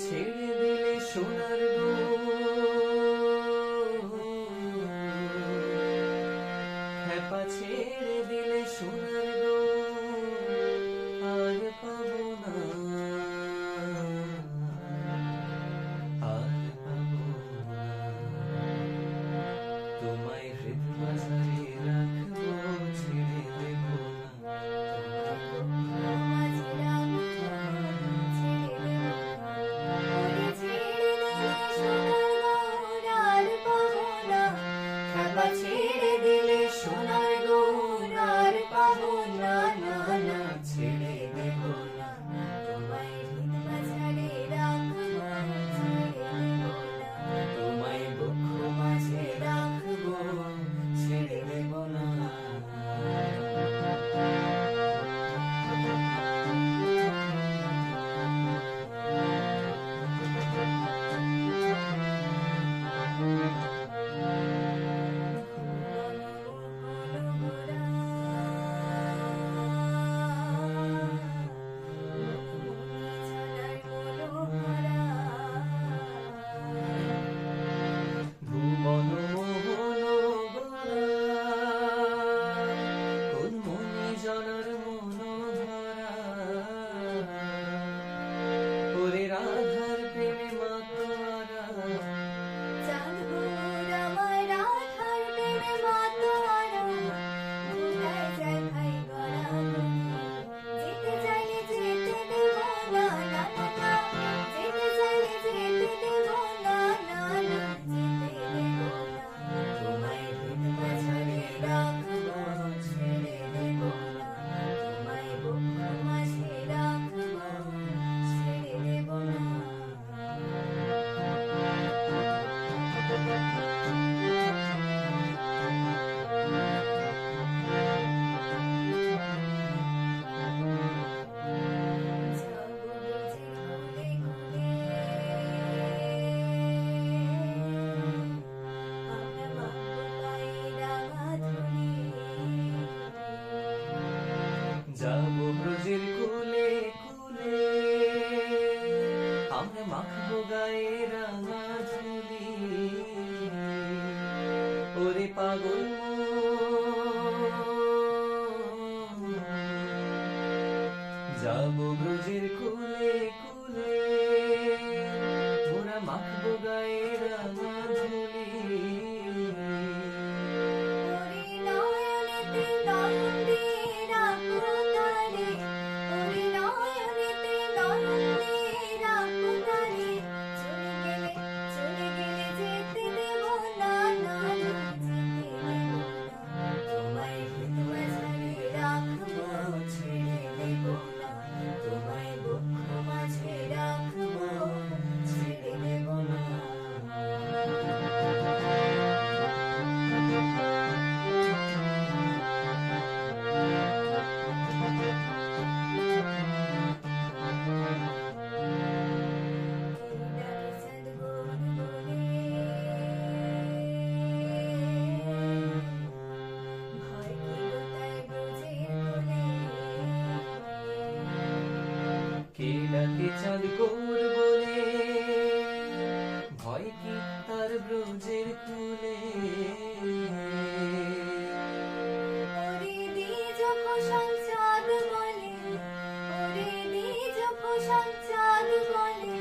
ছেড়ে দিলে সোনার গো, খেপা ছেড়ে দিলে সোনার গো, আর পাবো না, আর পাবো না। তোমায় হৃদ বাজারে রাখবো, ছেড়ে দেবো না। ছেড়ে দিলে সোনার গৌর আর পাবো না, না না ছেড়ে দেব না। তোমায় হৃদ বাজারে রাখবো, ছেড়ে দেব না। তোমায় বক্ষ মাঝে রাখবো, ছেড়ে দেব না। রাধার প্রেমে মাতোয়ারা, চাঁদ ভোর আমার রাধার প্রেমে মাতোয়ারা, ভুলায় যায় ভাই গড়াগড়ি, যেতে চাইলে যেতে দেব না, না না না, যেতে চাইলে যেতে দেব না, না না, যেতে দেব না। তোমায় হৃদ বাজারে রাখবো, ছেড়ে দেব না। তোমায় বক্ষ মাঝে রাখবো, ছেড়ে দেব না। যাবো ব্রজের কুলে কুলে, আমরা মাখবো গায়ে রাঙা ধুলি। ওরে পাগল মন, যাবো ব্রজের কুলে কুলে, ওরা মাখবো গায়ে রাঙা ধুলি। কে ডাকে চাঁদ গৌর বলে, ভয় কি তার ব্রজের কুলে। ওরে দ্বিজ খোশাল চাঁদ বলে, ওরে দ্বিজ খোশাল চাঁদ বলে,